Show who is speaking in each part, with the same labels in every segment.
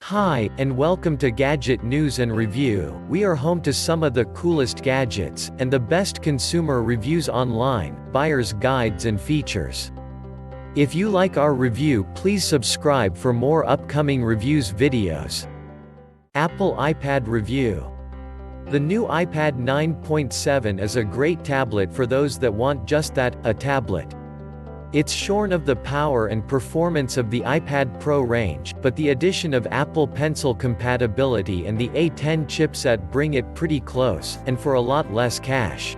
Speaker 1: Hi, and welcome to Gadget News and Review. We are home to some of the coolest gadgets, and the best consumer reviews online, buyer's guides and features. If you like our review, please subscribe for more upcoming reviews videos. Apple iPad Review. The new iPad 9.7 is a great tablet for those that want just that, a tablet. It's shorn of the power and performance of the iPad Pro range, but the addition of Apple Pencil compatibility and the A10 chipset bring it pretty close, and for a lot less cash.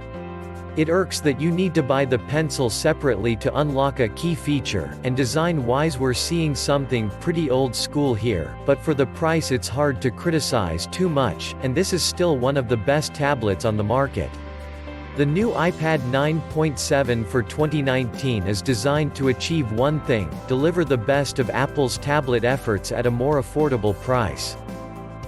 Speaker 1: It irks that you need to buy the Pencil separately to unlock a key feature, and design-wise we're seeing something pretty old school here, but for the price it's hard to criticize too much, and this is still one of the best tablets on the market. The new iPad 9.7 for 2019 is designed to achieve one thing: deliver the best of Apple's tablet efforts at a more affordable price.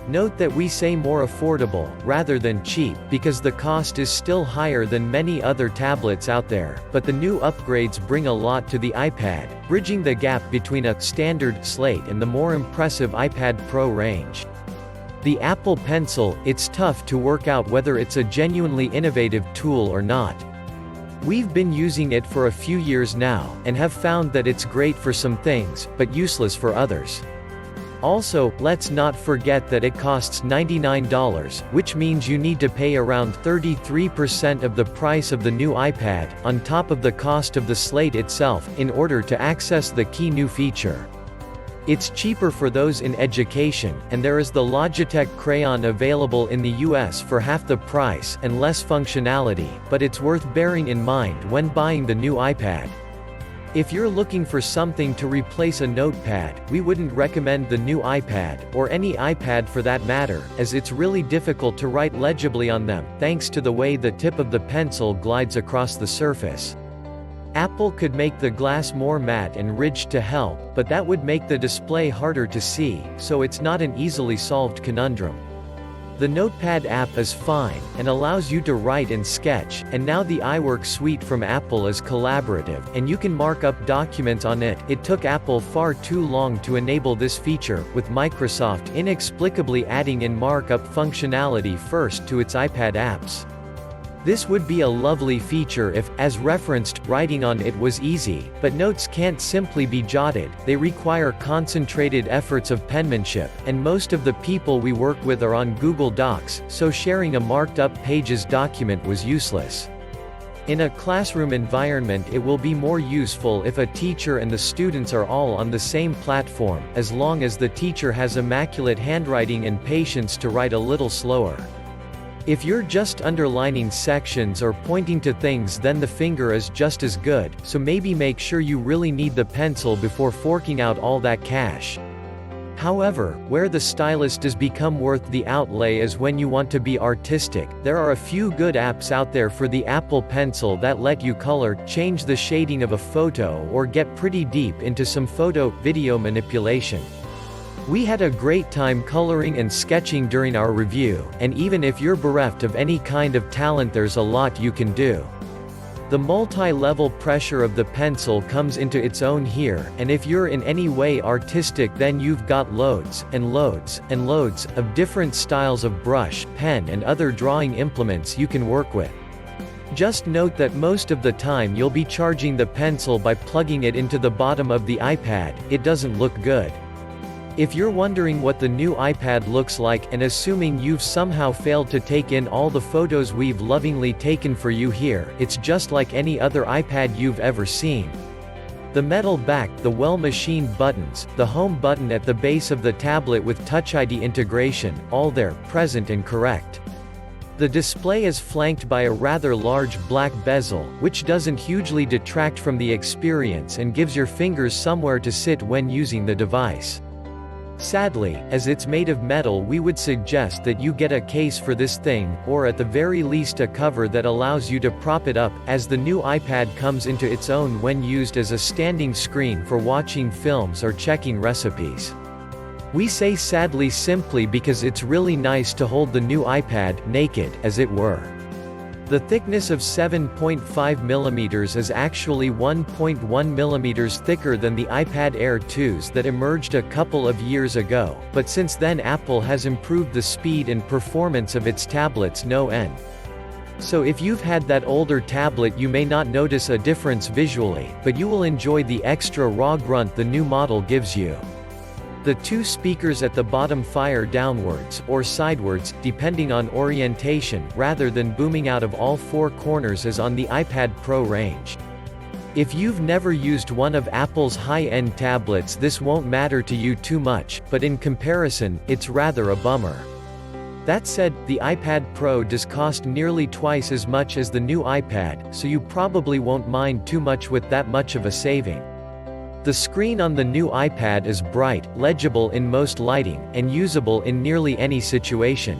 Speaker 1: Note that we say more affordable, rather than cheap, because the cost is still higher than many other tablets out there, but the new upgrades bring a lot to the iPad, bridging the gap between a standard slate and the more impressive iPad Pro range. The Apple Pencil, it's tough to work out whether it's a genuinely innovative tool or not. We've been using it for a few years now, and have found that it's great for some things, but useless for others. Also, let's not forget that it costs $99, which means you need to pay around 33% of the price of the new iPad, on top of the cost of the Slate itself, in order to access the key new feature. It's cheaper for those in education, and there is the Logitech Crayon available in the US for half the price and less functionality, but it's worth bearing in mind when buying the new iPad. If you're looking for something to replace a notepad, we wouldn't recommend the new iPad, or any iPad for that matter, as it's really difficult to write legibly on them, thanks to the way the tip of the pencil glides across the surface. Apple could make the glass more matte and ridged to help, but that would make the display harder to see, so it's not an easily solved conundrum. The Notepad app is fine, and allows you to write and sketch, and now the iWork suite from Apple is collaborative, and you can mark up documents on it. It took Apple far too long to enable this feature, with Microsoft inexplicably adding in markup functionality first to its iPad apps. This would be a lovely feature if, as referenced, writing on it was easy, but notes can't simply be jotted, they require concentrated efforts of penmanship, and most of the people we work with are on Google Docs, so sharing a marked-up Pages document was useless. In a classroom environment it will be more useful if a teacher and the students are all on the same platform, as long as the teacher has immaculate handwriting and patience to write a little slower. If you're just underlining sections or pointing to things, then the finger is just as good, so maybe make sure you really need the pencil before forking out all that cash. However, where the stylus does become worth the outlay is when you want to be artistic. There are a few good apps out there for the Apple Pencil that let you color, change the shading of a photo, or get pretty deep into some photo-video manipulation. We had a great time coloring and sketching during our review, and even if you're bereft of any kind of talent, there's a lot you can do. The multi-level pressure of the pencil comes into its own here, and if you're in any way artistic, then you've got loads, and loads, and loads, of different styles of brush, pen and other drawing implements you can work with. Just note that most of the time you'll be charging the pencil by plugging it into the bottom of the iPad. It doesn't look good. If you're wondering what the new iPad looks like, and assuming you've somehow failed to take in all the photos we've lovingly taken for you here, it's just like any other iPad you've ever seen. The metal back, the well-machined buttons, the home button at the base of the tablet with Touch ID integration, all there, present and correct. The display is flanked by a rather large black bezel, which doesn't hugely detract from the experience and gives your fingers somewhere to sit when using the device. Sadly, as it's made of metal, we would suggest that you get a case for this thing, or at the very least a cover that allows you to prop it up, as the new iPad comes into its own when used as a standing screen for watching films or checking recipes. We say sadly simply because it's really nice to hold the new iPad naked, as it were. The thickness of 7.5 mm is actually 1.1 mm thicker than the iPad Air 2s that emerged a couple of years ago, but since then Apple has improved the speed and performance of its tablets no end. So if you've had that older tablet you may not notice a difference visually, but you will enjoy the extra raw grunt the new model gives you. The two speakers at the bottom fire downwards, or sidewards, depending on orientation, rather than booming out of all four corners as on the iPad Pro range. If you've never used one of Apple's high-end tablets this won't matter to you too much, but in comparison, it's rather a bummer. That said, the iPad Pro does cost nearly twice as much as the new iPad, so you probably won't mind too much with that much of a saving. The screen on the new iPad is bright, legible in most lighting, and usable in nearly any situation.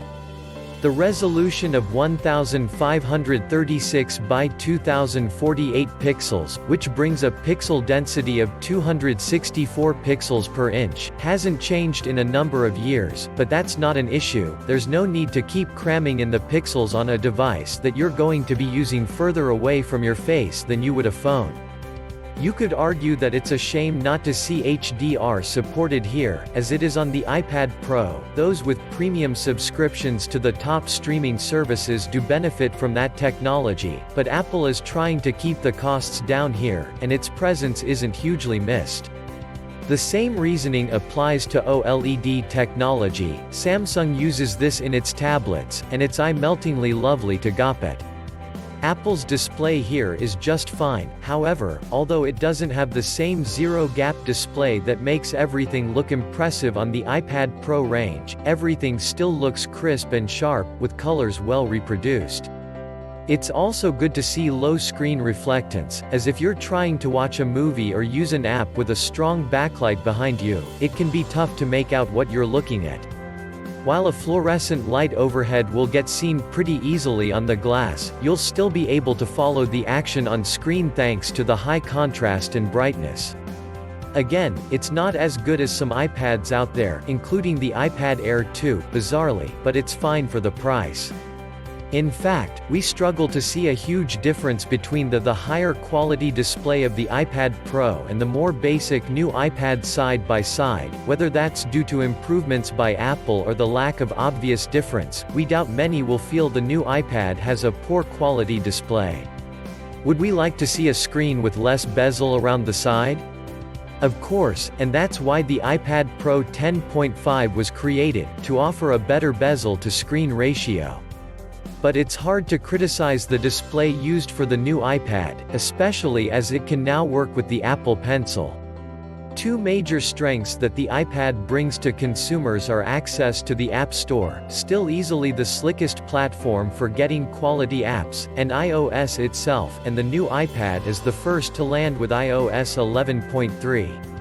Speaker 1: The resolution of 1536 by 2048 pixels, which brings a pixel density of 264 pixels per inch, hasn't changed in a number of years, but that's not an issue. There's no need to keep cramming in the pixels on a device that you're going to be using further away from your face than you would a phone. You could argue that it's a shame not to see HDR supported here, as it is on the iPad Pro. Those with premium subscriptions to the top streaming services do benefit from that technology, but Apple is trying to keep the costs down here, and its presence isn't hugely missed. The same reasoning applies to OLED technology. Samsung uses this in its tablets, and it's eye-meltingly lovely to gawp at. Apple's display here is just fine, however, although it doesn't have the same zero-gap display that makes everything look impressive on the iPad Pro range, everything still looks crisp and sharp, with colors well reproduced. It's also good to see low screen reflectance, as if you're trying to watch a movie or use an app with a strong backlight behind you, it can be tough to make out what you're looking at. While a fluorescent light overhead will get seen pretty easily on the glass, you'll still be able to follow the action on screen thanks to the high contrast and brightness. Again, it's not as good as some iPads out there, including the iPad Air 2, bizarrely, but it's fine for the price. In fact, we struggle to see a huge difference between the higher quality display of the iPad Pro and the more basic new iPad side by side. Whether that's due to improvements by Apple or the lack of obvious difference, we doubt many will feel the new iPad has a poor quality display. Would we like to see a screen with less bezel around the side? Of course, and that's why the iPad Pro 10.5 was created, to offer a better bezel to screen ratio. But it's hard to criticize the display used for the new iPad, especially as it can now work with the Apple Pencil. Two major strengths that the iPad brings to consumers are access to the App Store, still easily the slickest platform for getting quality apps, and iOS itself, and the new iPad is the first to land with iOS 11.3.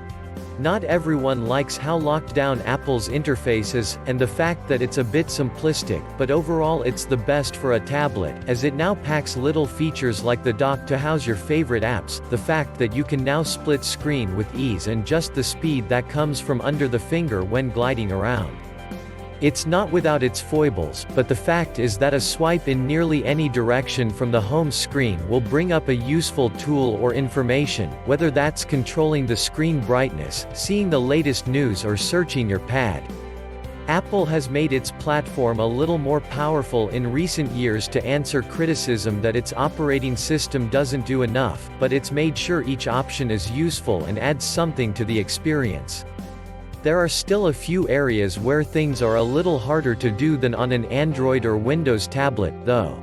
Speaker 1: Not everyone likes how locked down Apple's interface is, and the fact that it's a bit simplistic, but overall it's the best for a tablet, as it now packs little features like the dock to house your favorite apps, the fact that you can now split screen with ease and just the speed that comes from under the finger when gliding around. It's not without its foibles, but the fact is that a swipe in nearly any direction from the home screen will bring up a useful tool or information, whether that's controlling the screen brightness, seeing the latest news or searching your pad. Apple has made its platform a little more powerful in recent years to answer criticism that its operating system doesn't do enough, but it's made sure each option is useful and adds something to the experience. There are still a few areas where things are a little harder to do than on an Android or Windows tablet, though.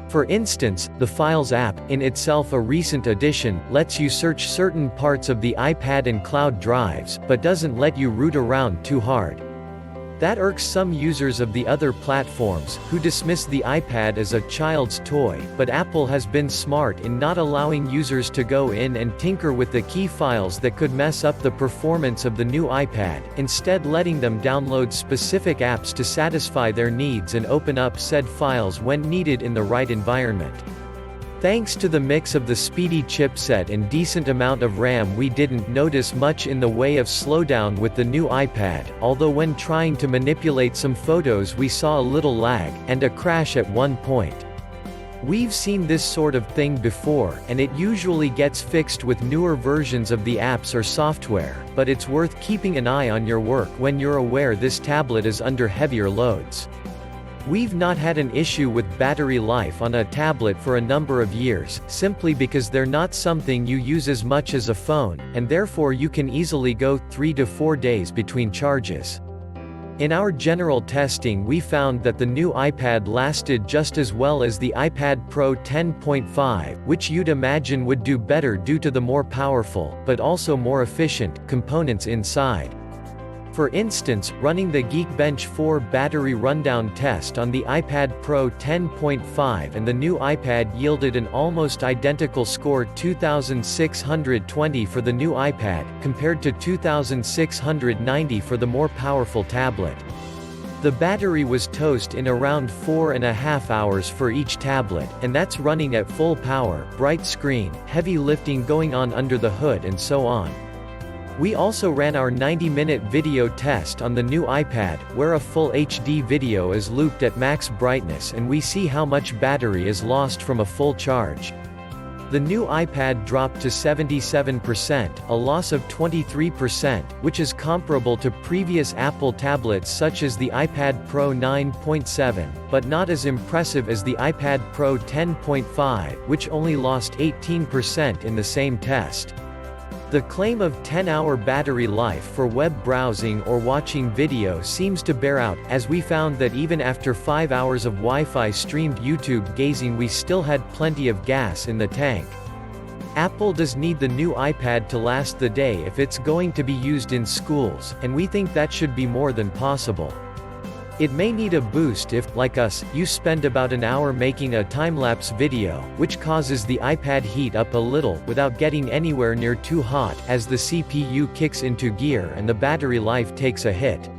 Speaker 1: For instance, the Files app, in itself a recent addition, lets you search certain parts of the iPad and cloud drives, but doesn't let you root around too hard. That irks some users of the other platforms, who dismiss the iPad as a child's toy, but Apple has been smart in not allowing users to go in and tinker with the key files that could mess up the performance of the new iPad, instead letting them download specific apps to satisfy their needs and open up said files when needed in the right environment. Thanks to the mix of the speedy chipset and decent amount of RAM, we didn't notice much in the way of slowdown with the new iPad, although when trying to manipulate some photos we saw a little lag, and a crash at one point. We've seen this sort of thing before, and it usually gets fixed with newer versions of the apps or software, but it's worth keeping an eye on your work when you're aware this tablet is under heavier loads. We've not had an issue with battery life on a tablet for a number of years, simply because they're not something you use as much as a phone, and therefore you can easily go 3 to 4 days between charges. In our general testing, we found that the new iPad lasted just as well as the iPad Pro 10.5, which you'd imagine would do better due to the more powerful, but also more efficient, components inside. For instance, running the Geekbench 4 battery rundown test on the iPad Pro 10.5 and the new iPad yielded an almost identical score, 2620 for the new iPad, compared to 2690 for the more powerful tablet. The battery was toast in around 4.5 hours for each tablet, and that's running at full power, bright screen, heavy lifting going on under the hood and so on. We also ran our 90-minute video test on the new iPad, where a full HD video is looped at max brightness and we see how much battery is lost from a full charge. The new iPad dropped to 77%, a loss of 23%, which is comparable to previous Apple tablets such as the iPad Pro 9.7, but not as impressive as the iPad Pro 10.5, which only lost 18% in the same test. The claim of 10-hour battery life for web browsing or watching video seems to bear out, as we found that even after 5 hours of Wi-Fi streamed YouTube gazing we still had plenty of gas in the tank. Apple does need the new iPad to last the day if it's going to be used in schools, and we think that should be more than possible. It may need a boost if, like us, you spend about an hour making a time-lapse video, which causes the iPad heat up a little without getting anywhere near too hot, as the CPU kicks into gear and the battery life takes a hit.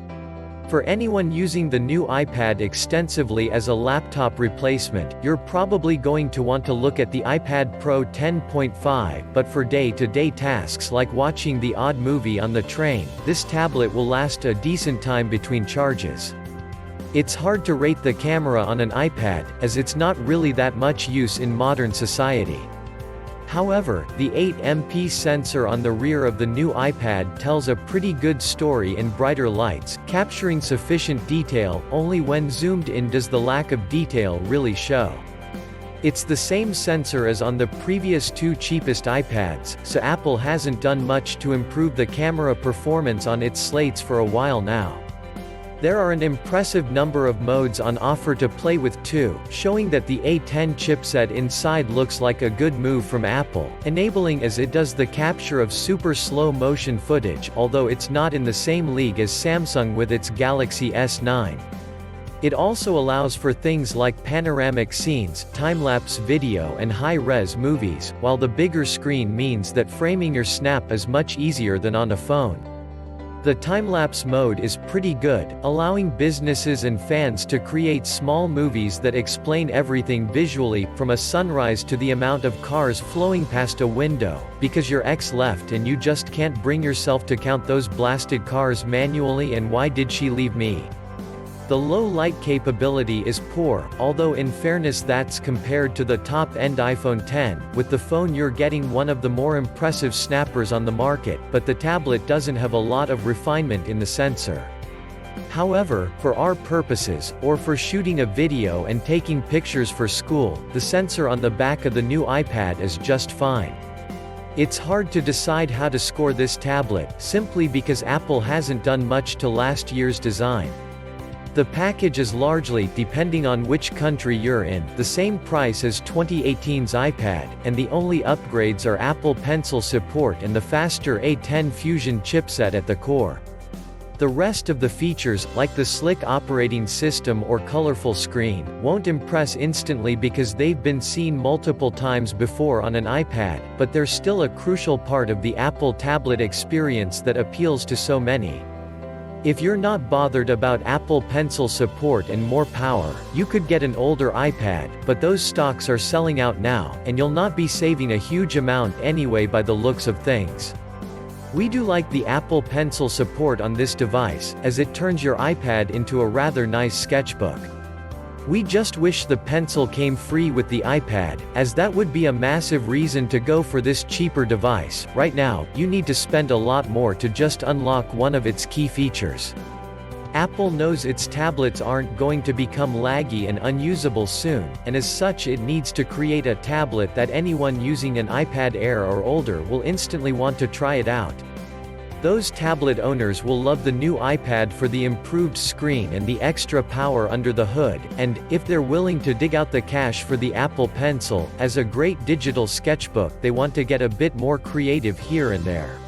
Speaker 1: For anyone using the new iPad extensively as a laptop replacement, you're probably going to want to look at the iPad Pro 10.5, but for day-to-day tasks like watching the odd movie on the train, this tablet will last a decent time between charges. It's hard to rate the camera on an iPad, as it's not really that much use in modern society. However, the 8MP sensor on the rear of the new iPad tells a pretty good story in brighter lights, capturing sufficient detail. Only when zoomed in does the lack of detail really show. It's the same sensor as on the previous 2 cheapest iPads, so Apple hasn't done much to improve the camera performance on its slates for a while now. There are an impressive number of modes on offer to play with too, showing that the A10 chipset inside looks like a good move from Apple, enabling as it does the capture of super slow motion footage, although it's not in the same league as Samsung with its Galaxy S9. It also allows for things like panoramic scenes, time-lapse video and high-res movies, while the bigger screen means that framing your snap is much easier than on a phone. The time-lapse mode is pretty good, allowing businesses and fans to create small movies that explain everything visually, from a sunrise to the amount of cars flowing past a window, because your ex left and you just can't bring yourself to count those blasted cars manually and why did she leave me? The low light capability is poor, although in fairness that's compared to the top-end iPhone X. With the phone you're getting one of the more impressive snappers on the market, but the tablet doesn't have a lot of refinement in the sensor. However, for our purposes, or for shooting a video and taking pictures for school, the sensor on the back of the new iPad is just fine. It's hard to decide how to score this tablet, simply because Apple hasn't done much to last year's design. The package is largely, depending on which country you're in, the same price as 2018's iPad, and the only upgrades are Apple Pencil support and the faster A10 Fusion chipset at the core. The rest of the features, like the slick operating system or colorful screen, won't impress instantly because they've been seen multiple times before on an iPad, but they're still a crucial part of the Apple tablet experience that appeals to so many. If you're not bothered about Apple Pencil support and more power, you could get an older iPad, but those stocks are selling out now, and you'll not be saving a huge amount anyway by the looks of things. We do like the Apple Pencil support on this device, as it turns your iPad into a rather nice sketchbook. We just wish the pencil came free with the iPad, as that would be a massive reason to go for this cheaper device. Right now, you need to spend a lot more to just unlock one of its key features. Apple knows its tablets aren't going to become laggy and unusable soon, and as such it needs to create a tablet that anyone using an iPad Air or older will instantly want to try it out. Those tablet owners will love the new iPad for the improved screen and the extra power under the hood, and, if they're willing to dig out the cash for the Apple Pencil, as a great digital sketchbook, they want to get a bit more creative here and there.